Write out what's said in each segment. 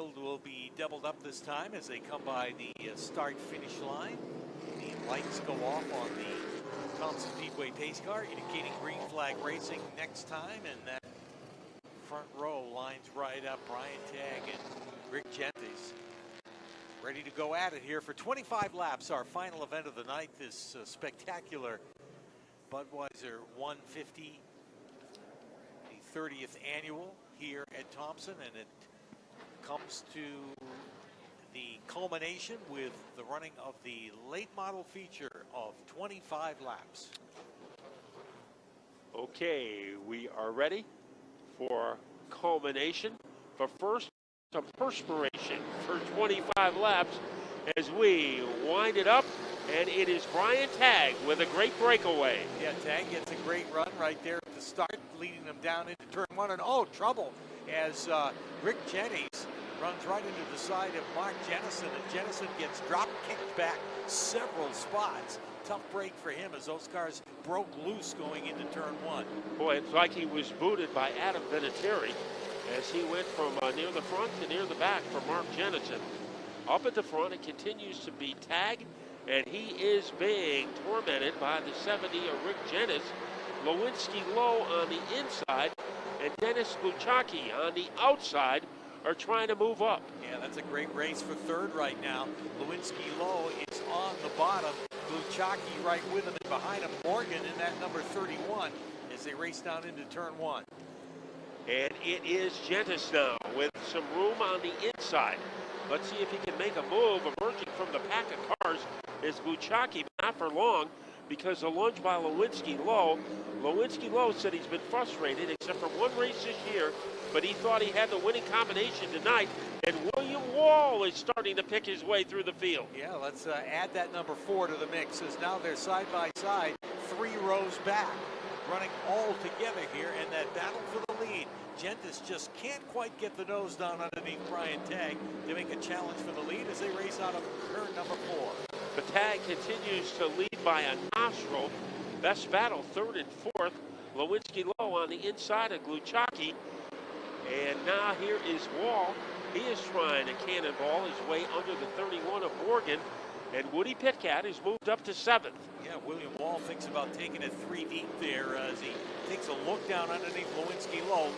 field will be doubled up this time as they come by the start-finish line. The lights go off on the Thompson Speedway pace car, indicating green flag racing next time, and that front row lines right up. Brian Tagg and Rick Gentes ready to go at it here for 25 laps. Our final event of the night, this spectacular Budweiser 150, the 30th annual here at Thompson, and it comes to the culmination with the running of the late model feature of 25 laps. Okay, we are ready for culmination, but first some perspiration for 25 laps as we wind it up, and it is Brian Tagg with a great breakaway. Yeah, Tagg gets a great run right there at the start, leading them down into turn one, and oh, trouble as Rick Gentes runs right into the side of Mark Jennison, and Jennison gets drop kicked back several spots. Tough break for him as those cars broke loose going into turn one. Boy, it's like he was booted by Adam Vinatieri as he went from near the front to near the back for Mark Jennison. Up at the front, it continues to be Tagg, and he is being tormented by the 70 of Rick Gentes. Lewinsky Lowe on the inside, and Dennis Luchacki on the outside are trying to move up. Yeah, that's a great race for third right now. Lewinsky Lowe is on the bottom. Luchacki right with him, and behind him Morgan in that number 31 as they race down into turn one. And it is Gentes now with some room on the inside. Let's see if he can make a move. Emerging from the pack of cars is Luchacki, not for long, because the lunge by Lewinsky Lowe. Lewinsky Lowe said he's been frustrated except for one race this year, but he thought he had the winning combination tonight, and William Wall is starting to pick his way through the field. Yeah, let's add that number 4 to the mix, as now they're side by side, 3 rows back, running all together here in that battle for the lead. Gentes just can't quite get the nose down underneath Brian Tagg to make a challenge for the lead as they race out of turn number 4. The Tagg continues to lead by a nostril. Best battle, third and fourth. Lewinsky Lowe on the inside of Luchacki. And now here is Wall. He is trying to cannonball his way under the 31 of Morgan. And Woody Pitcat has moved up to 7th. Yeah, William Wall thinks about taking it 3 deep there as he takes a look down underneath Lewinsky Lowe.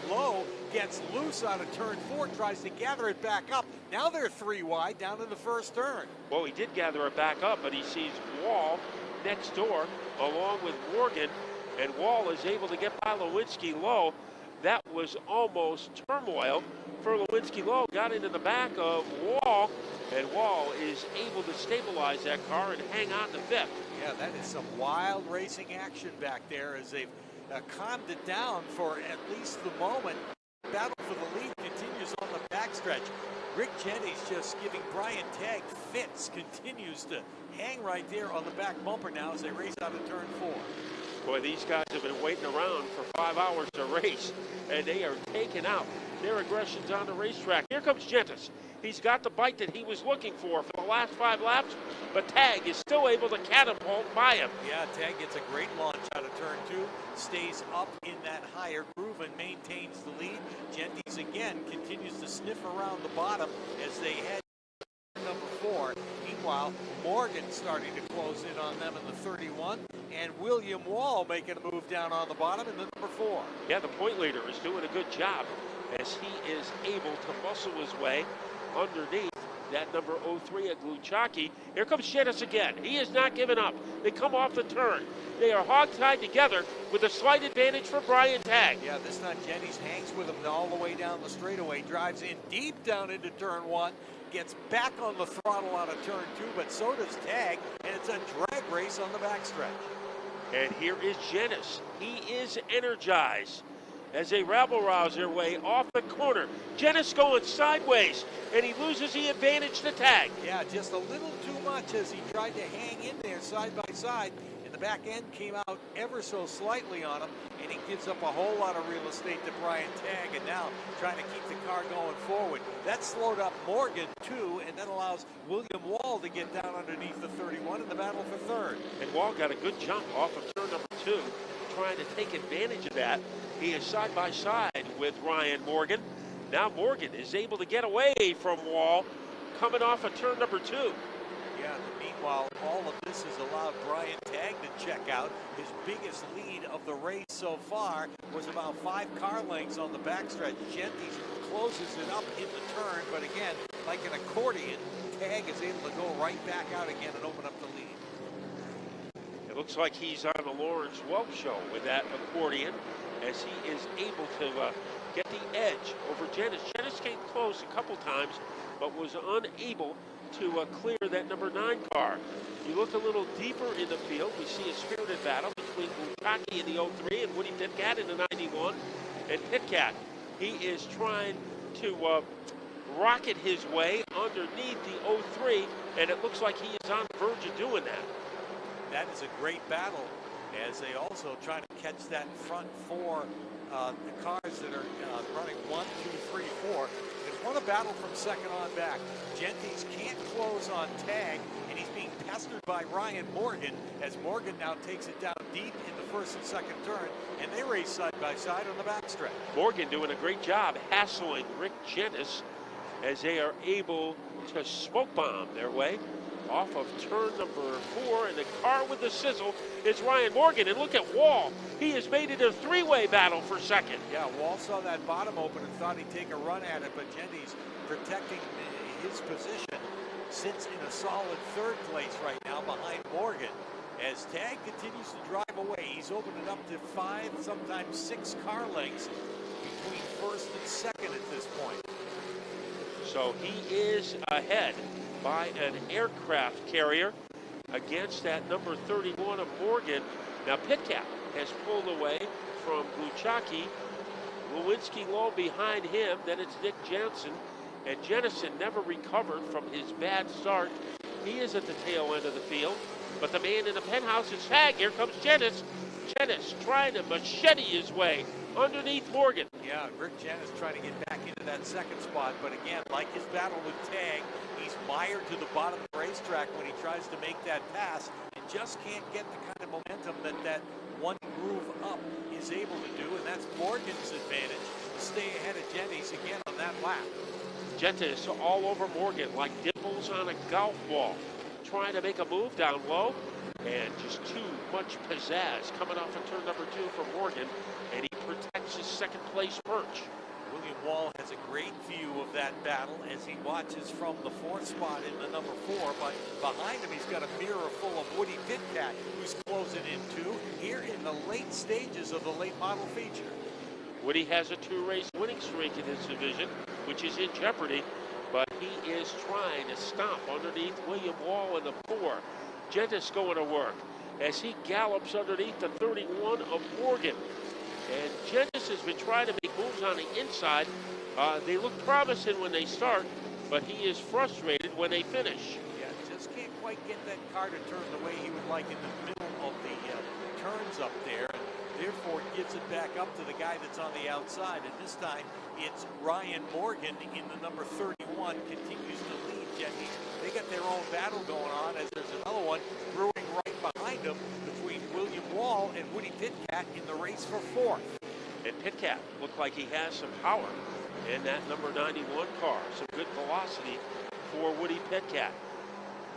Lowe gets loose out of turn 4, tries to gather it back up. Now they're 3 wide down in the first turn. Well, he did gather it back up, but he sees Wall next door along with Morgan, and Wall is able to get by Lewinsky Lowe. That was almost turmoil for Lewinsky Lowe. Got into the back of Wall, and Wall is able to stabilize that car and hang on to 5th. Yeah, that is some wild racing action back there as they've calmed it down for at least the moment. Battle for the lead continues on the backstretch. Rick Gentes just giving Brian Tagg fits, continues to hang right there on the back bumper now as they race out of turn 4. Boy, these guys have been waiting around for 5 hours to race, and they are taking out their aggressions on the racetrack. Here comes Gentes. He's got the bite that he was looking for the last 5 laps, but Tagg is still able to catapult by him. Yeah, Tagg gets a great launch out of turn 2, stays up in that higher groove and maintains the lead. Gentes again continues to sniff around the bottom as they head to number 4. Meanwhile, Morgan starting to close in on them in the 31, and William Wall making a move down on the bottom in the number 4. Yeah, the point leader is doing a good job as he is able to muscle his way underneath that number 03 at Luchacki. Here comes Gentes again. He is not giving up. They come off the turn. They are hog-tied together with a slight advantage for Brian Tagg. Yeah, this time Gentes hangs with him all the way down the straightaway, drives in deep down into turn 1, gets back on the throttle out of turn 2, but so does Tagg, and it's a drag race on the backstretch. And here is Gentes. He is energized as they rabble-rouse their way off the corner. Gentes going sideways, and he loses the advantage to Tagg. Yeah, just a little too much as he tried to hang in there side by side, and the back end came out ever so slightly on him, and he gives up a whole lot of real estate to Brian Tagg, and now trying to keep the car going forward. That slowed up Morgan too, and that allows William Wall to get down underneath the 31 in the battle for third. And Wall got a good jump off of turn number 2, trying to take advantage of that. He is side by side with Ryan Morgan. Now Morgan is able to get away from Wall coming off of turn number 2. Yeah, meanwhile, all of this has allowed Brian Tagg to check out. His biggest lead of the race so far was about 5 car lengths on the backstretch. Gentes closes it up in the turn, but again, like an accordion, Tagg is able to go right back out again and open up the lead. It looks like he's on the Lawrence Welk show with that accordion as he is able to get the edge over Gentes. Gentes came close a couple times, but was unable to clear that number 9 car. You look a little deeper in the field, we see a spirited battle between Buchacki in the 03 and Woody Pitkat in the 91. And Pitkat, he is trying to rocket his way underneath the 03, and it looks like he is on the verge of doing that. That is a great battle as they also try to catch that front 4, the cars that are running 1, 2, 3, 4. It's won a battle from second on back. Gentes can't close on Tagg, and he's being pestered by Ryan Morgan as Morgan now takes it down deep in the first and second turn, and they race side by side on the backstretch. Morgan doing a great job hassling Rick Gentes as they are able to smoke bomb their way off of turn number 4, and the car with the sizzle is Ryan Morgan. And look at Wall. He has made it a 3-way battle for second. Yeah, Wall saw that bottom open and thought he'd take a run at it, but Gentes protecting his position sits in a solid 3rd place right now behind Morgan. As Tagg continues to drive away, he's opened it up to 5, sometimes 6 car lengths between 1st and 2nd at this point. So he is ahead by an aircraft carrier against that number 31 of Morgan. Now Pitkat has pulled away from Buchacki. Lewinsky Lowe behind him. Then it's Nick Jansen. And Jennison never recovered from his bad start. He is at the tail end of the field. But the man in the penthouse is Tagg. Here comes Gentes. Gentes trying to machete his way underneath Morgan. Yeah, Rick Gentes trying to get back into that 2nd spot. But again, like his battle with Tagg, he's mired to the bottom of the racetrack when he tries to make that pass and just can't get the kind of momentum that one groove up is able to do. And that's Morgan's advantage to stay ahead of Gentes again on that lap. Gentes all over Morgan like dimples on a golf ball, trying to make a move down low, and just too much pizzazz coming off of turn number 2 for Morgan, and he protects his 2nd place perch. William Wall has a great view of that battle as he watches from the 4th spot in the number 4, but behind him he's got a mirror full of Woody Pitkat, who's closing in too, here in the late stages of the late model feature. Woody has a 2-race winning streak in his division, which is in jeopardy, but he is trying to stomp underneath William Wall in the 4. Gentes going to work as he gallops underneath the 31 of Morgan. And Gentes has been trying to make moves on the inside. They look promising when they start, but he is frustrated when they finish. Yeah, just can't quite get that car to turn the way he would like in the middle of the turns up there. And therefore gives it back up to the guy that's on the outside. And this time it's Ryan Morgan in the number 31 continues to lead Gentes. They got their own battle going on as there's another one brewing right behind them between William Wall and Woody Pitkat in the race for 4th. And Pitkat looked like he has some power in that number 91 car. Some good velocity for Woody Pitkat.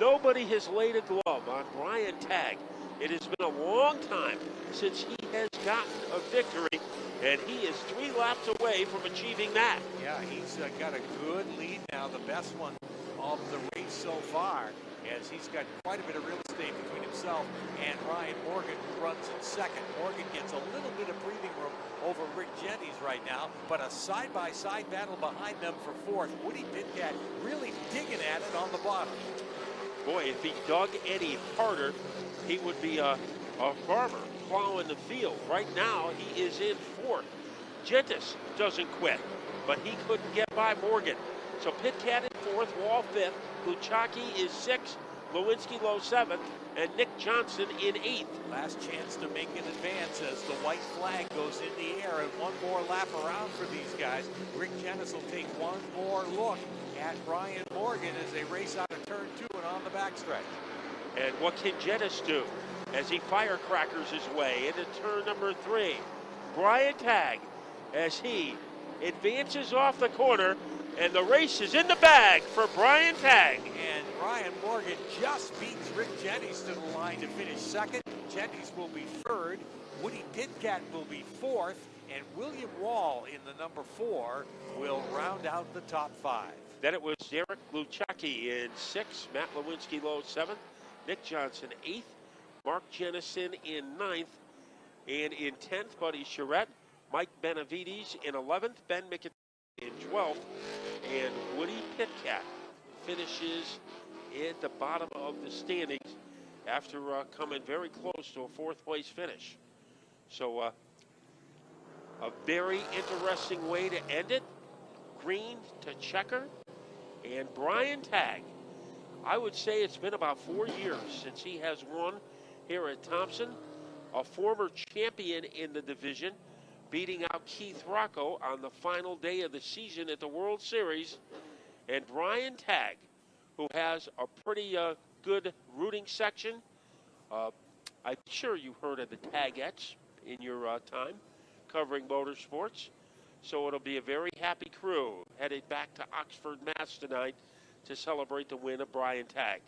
Nobody has laid a glove on Brian Tagg. It has been a long time since he has gotten a victory, and he is 3 laps away from achieving that. Yeah, he's got a good lead now, the best one of the race so far, as he's got quite a bit of real estate between himself and Ryan Morgan, who runs in 2nd. Morgan gets a little bit of breathing room over Rick Gentes right now, but a side-by-side battle behind them for 4th. Woody Pitkat really digging at it on the bottom. Boy, if he dug any harder, he would be a farmer plowing the field. Right now, he is in 4th. Gentes doesn't quit, but he couldn't get by Morgan. So Pitkat in 4th, Wall 5th, Buchacki is 6th, Lewinsky Lowe 7th, and Nick Johnson in 8th. Last chance to make an advance as the white flag goes in the air, and one more lap around for these guys. Rick Gentes will take one more look at Ryan Morgan as they race out of turn 2 and on the backstretch. And what can Gentes do as he firecrackers his way into turn number 3? Brian Tagg, as he advances off the corner, and the race is in the bag for Brian Tagg. And Ryan Morgan just beats Rick Jennings to the line to finish second. Jennings will be third. Woody Pitcat will be fourth. And William Wall in the number 4 will round out the top 5. Then it was Derek Luchacki in 6th, Matt Lewinsky Lowe 7th, Nick Johnson 8th, Mark Jennison in 9th, and in 10th, Buddy Charette, Mike Benavides in 11th, Ben McIntyre in 12th, and Woody Pitcat finishes at the bottom of the standings after coming very close to a 4th place finish. So a very interesting way to end it. Green to checker. And Brian Tagg, I would say it's been about 4 years since he has won here at Thompson. A former champion in the division, beating out Keith Rocco on the final day of the season at the World Series. And Brian Tagg, who has a pretty good rooting section. I'm sure you heard of the Taggettes in your time covering motorsports. So it'll be a very happy crew headed back to Oxford, Mass tonight to celebrate the win of Brian Tagg.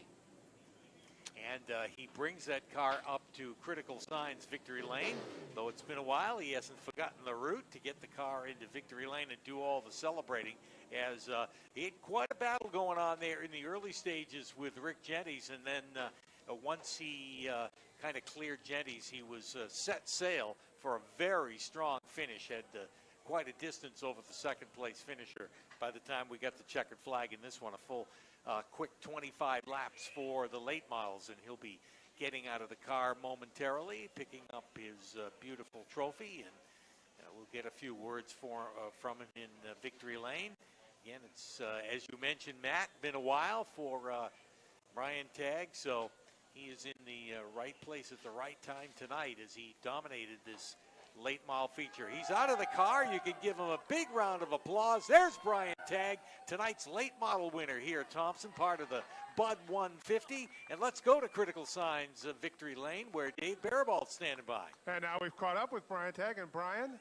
And he brings that car up to Critical Signs Victory Lane. Though it's been a while, he hasn't forgotten the route to get the car into Victory Lane and do all the celebrating, as he had quite a battle going on there in the early stages with Rick Jennings. And then once he kind of cleared Jennings, he was set sail for a very strong finish. Had quite a distance over the second place finisher by the time we got the checkered flag in this one. A full quick 25 laps for the late models, and he'll be getting out of the car momentarily, picking up his beautiful trophy, and we'll get a few words from him in Victory Lane. Again, it's as you mentioned, Matt, been a while for Brian Tagg, so he is in the right place at the right time tonight as he dominated this late model feature. He's out of the car. You can give him a big round of applause. There's Brian Tagg, tonight's late model winner here at Thompson, part of the Bud 150. And let's go to Critical Signs Victory Lane, where Dave Barabald's standing by. And now we've caught up with Brian Tagg. And Brian,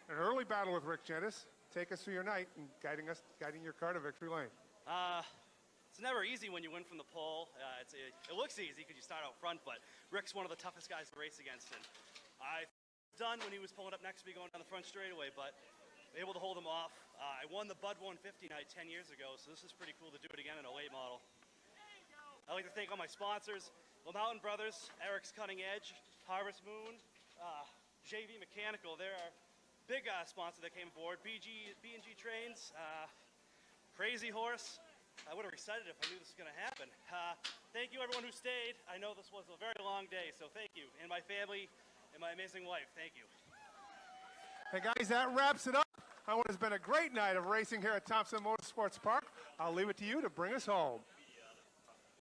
an early battle with Rick Jennings. Take us through your night and guiding your car to Victory Lane. It's never easy when you win from the pole. It looks easy because you start out front, but Rick's one of the toughest guys to race against. And I done when he was pulling up next to me going down the front straightaway, but able to hold him off. I won the Bud 150 night 10 years ago, so this is pretty cool to do it again in a late model. I'd like to thank all my sponsors, LaMountain Brothers, Eric's Cutting Edge, Harvest Moon, JV Mechanical. They're our big sponsor that came aboard. B&G Trains, Crazy Horse. I would have excited if I knew this was going to happen. Thank you, everyone who stayed. I know this was a very long day, so thank you. And my family and my amazing wife, thank you. Hey, guys, that wraps it up on what has been a great night of racing here at Thompson Motorsports Park. I'll leave it to you to bring us home.